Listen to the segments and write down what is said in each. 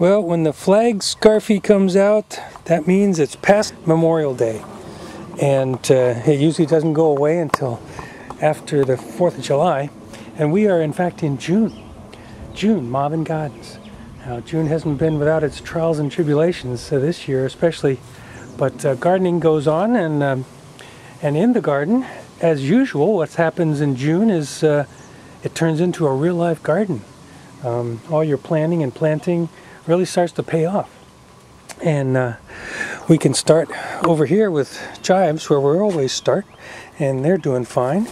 Well, when the flag scarfie comes out, that means it's past Memorial Day. And it usually doesn't go away until after the 4th of July. And we are in fact in June. Marvin Gardens. Now, June hasn't been without its trials and tribulations this year especially. But gardening goes on, and in the garden, as usual, what happens in June is it turns into a real-life garden. All your planning and planting really starts to pay off. And we can start over here with chives, where we always start, and they're doing fine.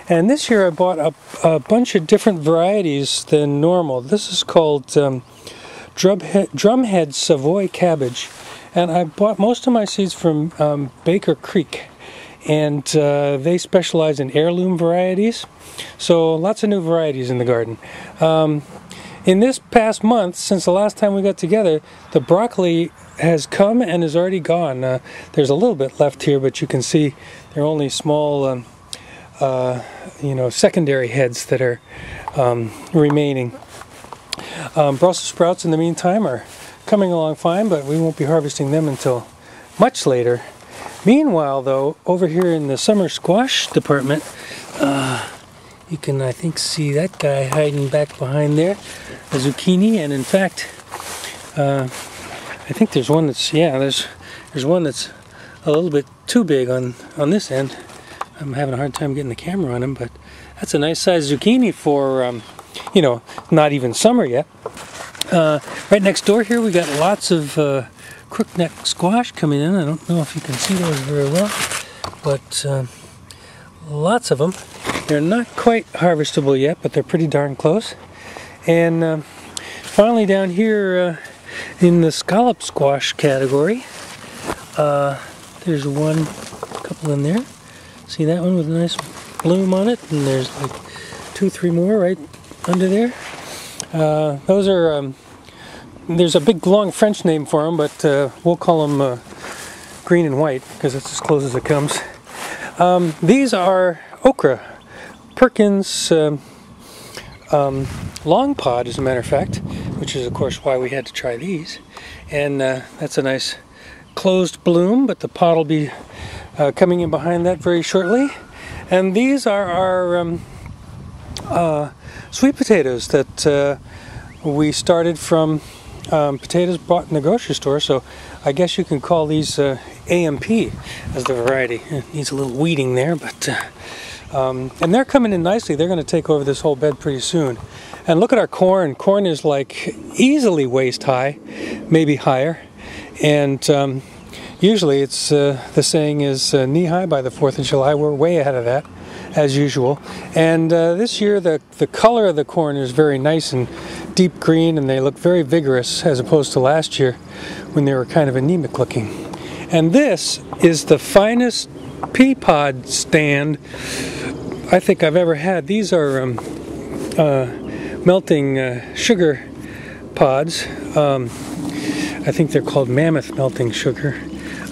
And this year I bought a bunch of different varieties than normal. This is called Drumhead Savoy Cabbage, and I bought most of my seeds from Baker Creek, and they specialize in heirloom varieties, so lots of new varieties in the garden. In this past month, since the last time we got together, the broccoli has come and is already gone. There's a little bit left here, but you can see they're only small, secondary heads that are remaining. Brussels sprouts, in the meantime, are coming along fine, but we won't be harvesting them until much later. Meanwhile, though, over here in the summer squash department, you can, I think, see that guy hiding back behind there, a zucchini, and in fact, I think there's one that's, there's one that's a little bit too big on this end. I'm having a hard time getting the camera on him, but that's a nice sized zucchini for, not even summer yet. Right next door here, we got lots of crookneck squash coming in. I don't know if you can see those very well, but lots of them. They're not quite harvestable yet, but they're pretty darn close. And finally down here in the scallop squash category, there's a couple in there. See that one with a nice bloom on it? And there's like 2, 3 more right under there. Those are, there's a big long French name for them, but we'll call them green and white because it's as close as it comes. These are okra. Perkins long pod, as a matter of fact, which is of course why we had to try these. And that's a nice closed bloom, but the pod will be coming in behind that very shortly. And these are our sweet potatoes that we started from potatoes bought in the grocery store, so I guess you can call these AMP as the variety. It needs a little weeding there, but and they're coming in nicely. They're going to take over this whole bed pretty soon. And look at our corn. Corn is like easily waist high, maybe higher. And usually it's the saying is knee high by the 4th of July. We're way ahead of that, as usual. And this year the color of the corn is very nice and deep green, and they look very vigorous as opposed to last year when they were kind of anemic looking. And this is the finest pea pod stand I think I've ever had. These are melting sugar pods. I think they're called mammoth melting sugar.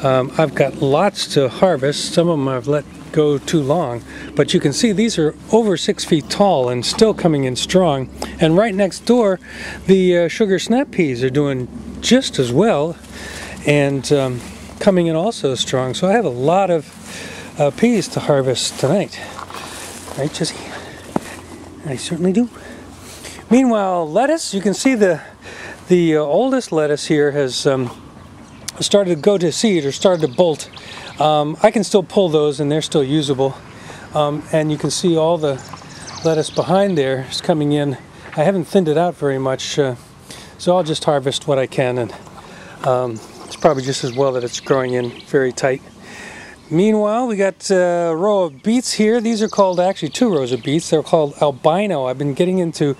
I've got lots to harvest. Some of them I've let go too long, but you can see these are over 6 feet tall and still coming in strong. And right next door, the sugar snap peas are doing just as well and coming in also strong. So I have a lot of peas to harvest tonight. Right, Jesse? I certainly do. Meanwhile, lettuce, you can see the oldest lettuce here has started to go to seed or started to bolt. I can still pull those and they're still usable. And you can see all the lettuce behind there is coming in. I haven't thinned it out very much, so I'll just harvest what I can, and it's probably just as well that it's growing in very tight. Meanwhile, we got a row of beets here. These are called, actually 2 rows of beets. They're called albino. I've been getting into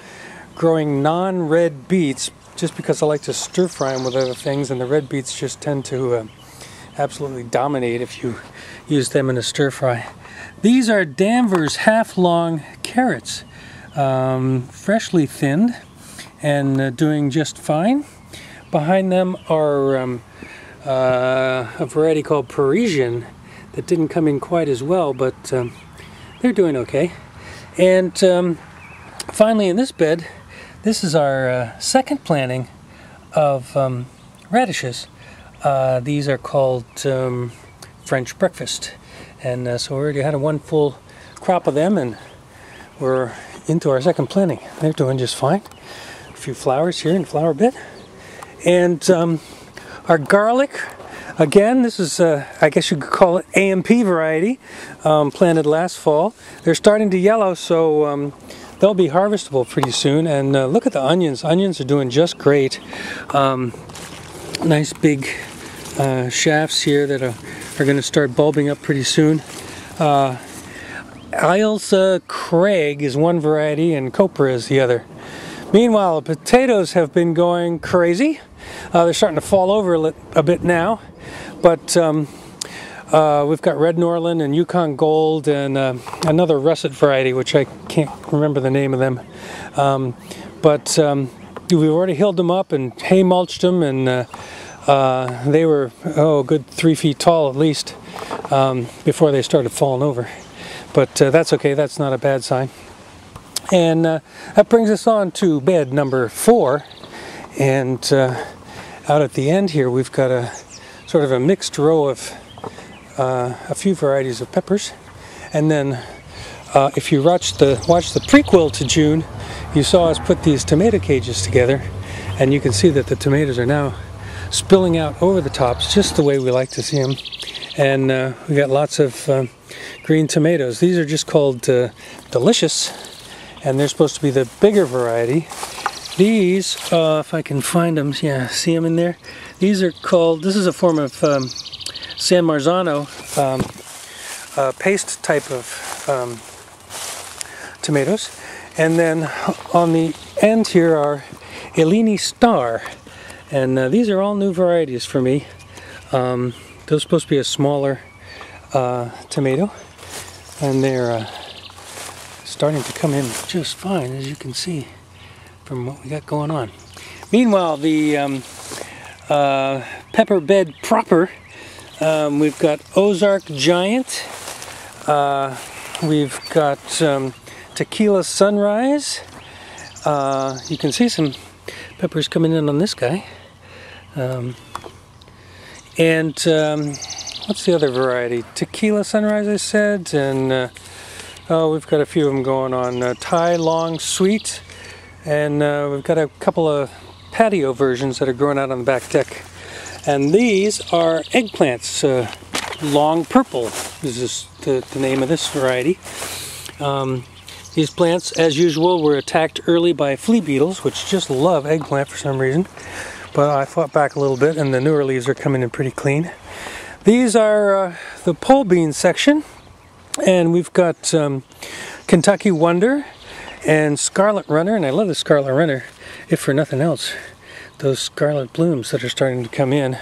growing non-red beets just because I like to stir fry them with other things, and the red beets just tend to absolutely dominate if you use them in a stir fry. These are Danvers half-long carrots, freshly thinned and doing just fine. Behind them are a variety called Parisian that didn't come in quite as well, but they're doing okay. And finally in this bed, this is our second planting of radishes. These are called French breakfast, and so we already had one full crop of them, and we're into our second planting. They're doing just fine. A few flowers here in the flower bed, and our garlic. Again, this is, I guess you could call it AMP variety, planted last fall. They're starting to yellow, so they'll be harvestable pretty soon. And look at the onions. Onions are doing just great. Nice big shafts here that are going to start bulbing up pretty soon. Isles Craig is one variety, and Copra is the other. Meanwhile, the potatoes have been going crazy. They're starting to fall over a bit now. But we've got Red Norland and Yukon Gold and another russet variety, which I can't remember the name of them. But we've already hilled them up and hay mulched them, and they were, a good 3 feet tall at least before they started falling over. But that's okay, that's not a bad sign. And that brings us on to bed number 4. And out at the end here, we've got a sort of a mixed row of a few varieties of peppers. And then if you watch the prequel to June, you saw us put these tomato cages together, and you can see that the tomatoes are now spilling out over the tops just the way we like to see them. And we got lots of green tomatoes. These are just called Delicious, and they're supposed to be the bigger variety. These, if I can find them, yeah, see them in there? These are called, this is a form of San Marzano paste type of tomatoes. And then on the end here are Eleni Star. And these are all new varieties for me. Those are supposed to be a smaller tomato. And they're starting to come in just fine, as you can see from what we got going on. Meanwhile, the pepper bed proper, we've got Ozark Giant, we've got Tequila Sunrise. You can see some peppers coming in on this guy. And what's the other variety? Tequila Sunrise, I said, and we've got a few of them going on. Thai Long Sweet. And we've got a couple of patio versions that are growing out on the back deck. And these are eggplants, Long Purple is the name of this variety. These plants, as usual, were attacked early by flea beetles, which just love eggplant for some reason. But I fought back a little bit, and the newer leaves are coming in pretty clean. These are the pole bean section, and we've got Kentucky Wonder and Scarlet Runner, and I love the Scarlet Runner, if for nothing else. Those scarlet blooms that are starting to come in.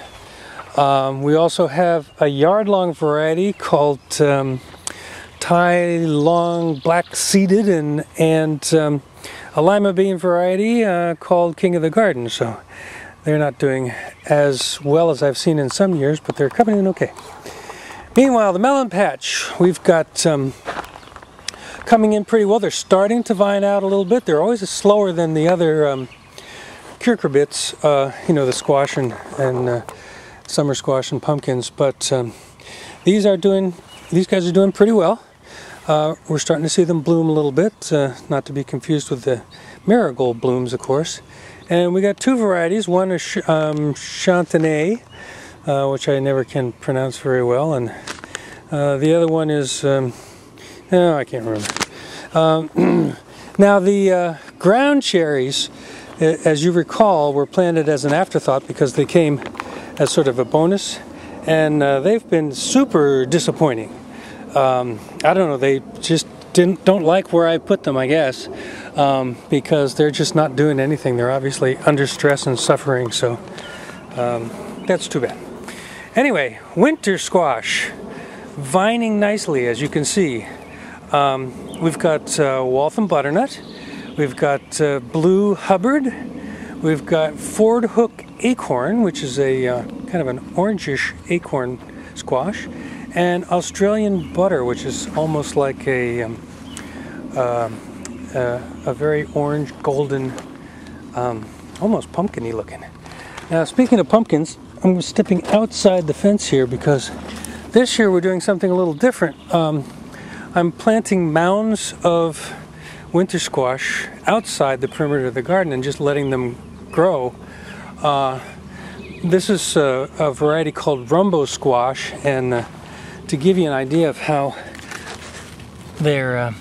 We also have a yard-long variety called Thai Long Black Seeded, and a lima bean variety called King of the Garden. So they're not doing as well as I've seen in some years, but they're coming in okay. Meanwhile, the melon patch, we've got coming in pretty well. They're starting to vine out a little bit. They're always slower than the other cucurbits, you know, the squash and summer squash and pumpkins. But these guys are doing pretty well. We're starting to see them bloom a little bit, not to be confused with the marigold blooms, of course. And we got two varieties. One is Chantenay, which I never can pronounce very well, and the other one is I can't remember. Now the ground cherries, as you recall, were planted as an afterthought because they came as sort of a bonus, and they've been super disappointing. I don't know, they just don't like where I put them, I guess, because they're just not doing anything. They're obviously under stress and suffering, so that's too bad. Anyway, winter squash, vining nicely, as you can see. We've got Waltham Butternut, we've got Blue Hubbard, we've got Ford Hook Acorn, which is a kind of an orangish acorn squash, and Australian Butter, which is almost like a very orange, golden, almost pumpkin-y looking. Now, speaking of pumpkins, I'm stepping outside the fence here because this year we're doing something a little different. I'm planting mounds of winter squash outside the perimeter of the garden and just letting them grow. This is a variety called rumbo squash, and to give you an idea of how they're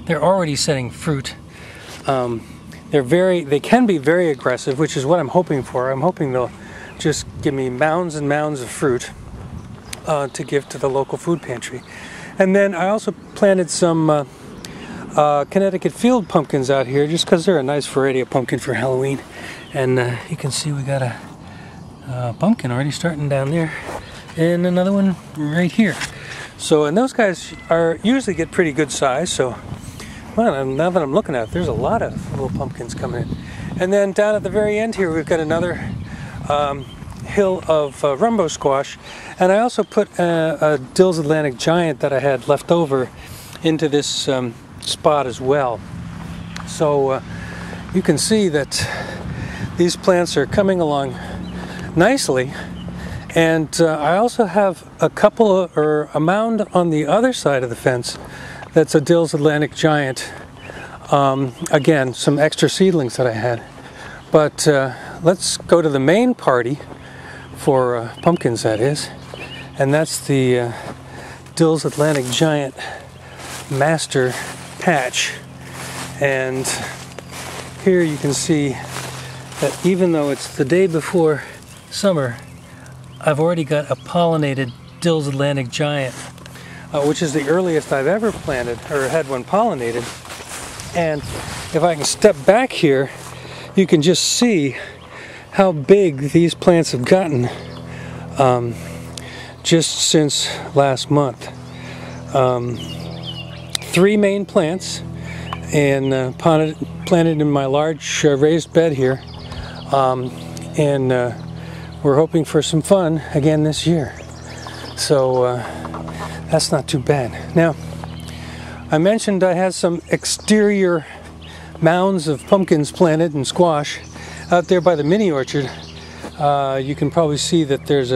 already setting fruit. They can be very aggressive, which is what I'm hoping for. I'm hoping they'll just give me mounds and mounds of fruit to give to the local food pantry. And then I also planted some Connecticut field pumpkins out here just because they're a nice variety of pumpkin for Halloween. And you can see we got a pumpkin already starting down there and another one right here. So, and those guys usually get pretty good size. So, well, now that I'm looking at it, there's a lot of little pumpkins coming in. And then down at the very end here, we've got another hill of rumbo squash. And I also put a Dill's Atlantic Giant that I had left over into this spot as well. So you can see that these plants are coming along nicely. And I also have a mound on the other side of the fence that's a Dill's Atlantic Giant. Again, some extra seedlings that I had. But let's go to the main party for pumpkins, that is. And that's the Dill's Atlantic Giant Master Patch. And here you can see that even though it's the day before summer, I've already got a pollinated Dill's Atlantic Giant, which is the earliest I've ever planted or had one pollinated. And if I can step back here, you can just see how big these plants have gotten just since last month. 3 main plants and planted in my large raised bed here, and we're hoping for some fun again this year. So that's not too bad. Now, I mentioned I had some exterior mounds of pumpkins planted and squash out there by the mini orchard. You can probably see that there's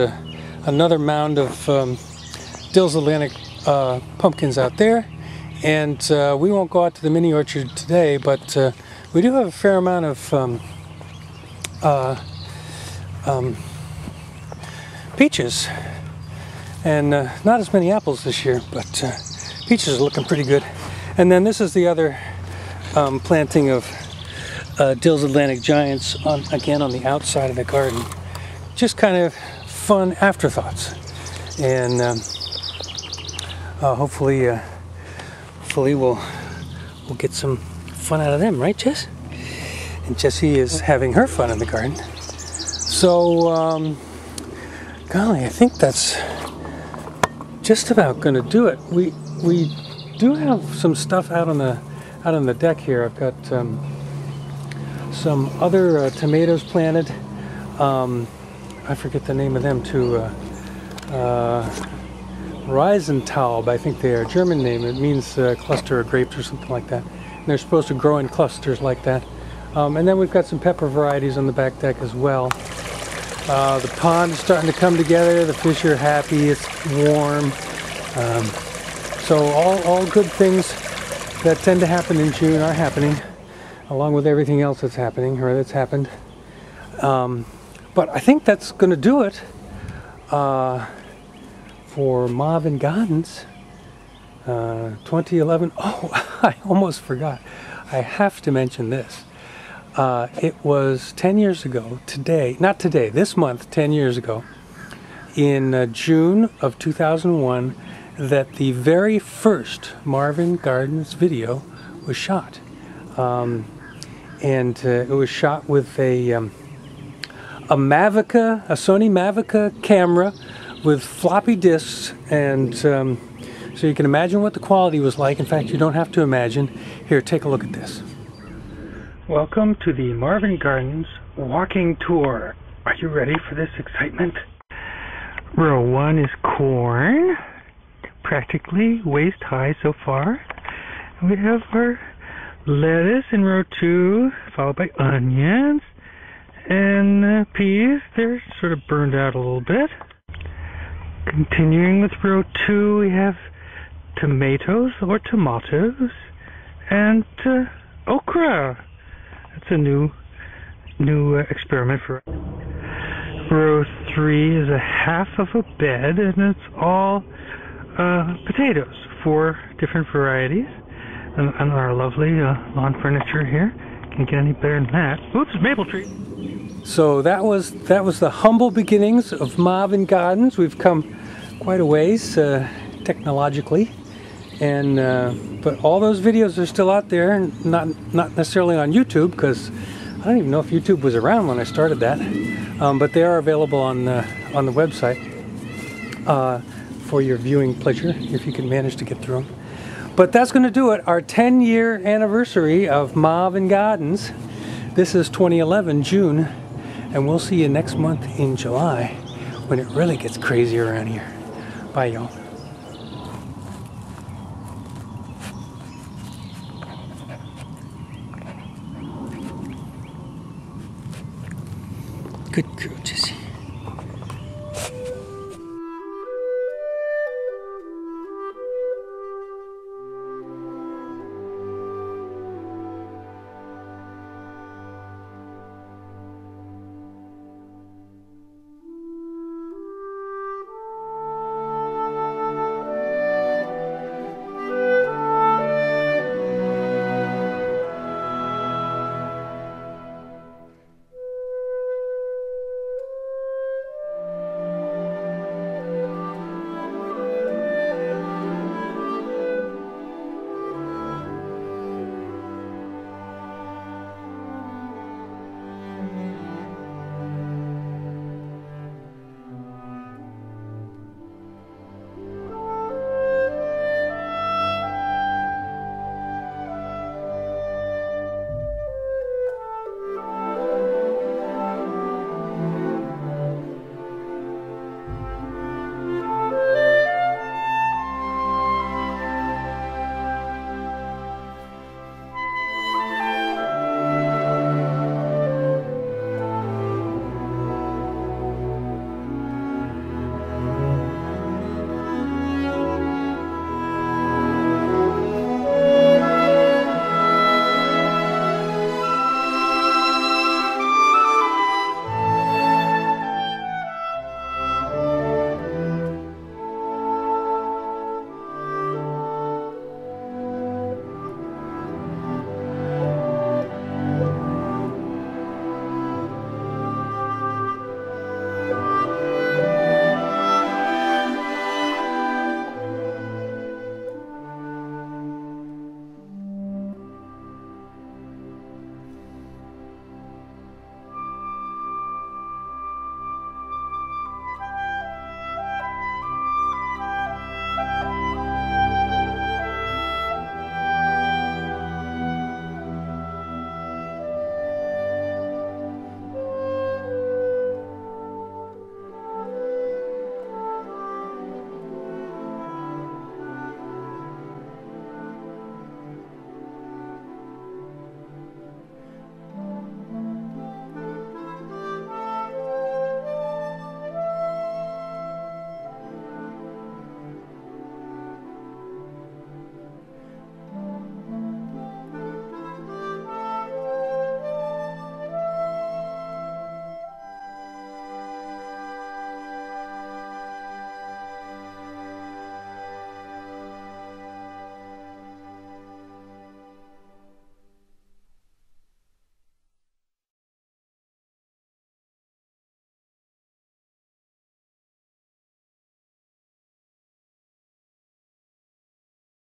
another mound of Dill's Atlantic pumpkins out there. And we won't go out to the mini orchard today, but we do have a fair amount of peaches. And not as many apples this year, but peaches are looking pretty good. And then this is the other planting of Dill's Atlantic Giants, again on the outside of the garden. Just kind of fun afterthoughts. And hopefully we'll get some fun out of them, right, Jess? And Jessie is having her fun in the garden. So, golly, I think that's just about going to do it. We do have some stuff out on the deck here. I've got some other tomatoes planted. I forget the name of them too. Reisentraub, I think they are a German name. It means cluster of grapes or something like that. And they're supposed to grow in clusters like that. And then we've got some pepper varieties on the back deck as well. The pond is starting to come together. The fish are happy. It's warm. So all good things that tend to happen in June are happening, along with everything else that's happening or that's happened. But I think that's going to do it for Marvin Gardens 2011. Oh, I almost forgot. I have to mention this. It was 10 years ago today, not today, this month, 10 years ago, in June of 2001, that the very first Marvin Gardens video was shot. And it was shot with a Sony Mavica camera with floppy disks, and so you can imagine what the quality was like. In fact, you don't have to imagine. Here, take a look at this. Welcome to the Marvin Gardens walking tour. Are you ready for this excitement? Row 1 is corn, practically waist high so far. And we have our lettuce in row 2, followed by onions, And peas, they're sort of burned out a little bit. Continuing with row 2, we have tomatoes or tomatoes and okra. That's a new experiment for us. Row 3 is a half of a bed, and it's all potatoes, 4 different varieties, and our lovely lawn furniture here. Can't get any better than that. Oops, maple tree. So that was the humble beginnings of Marvin Gardens. We've come quite a ways technologically, and but all those videos are still out there, not necessarily on YouTube, because I don't even know if YouTube was around when I started that, but they are available on the website for your viewing pleasure, if you can manage to get through them. But that's going to do it. Our 10-year anniversary of Marvin Gardens. This is 2011, June, and we'll see you next month in July when it really gets crazy around here. Bye, y'all. Good girl, Jessie.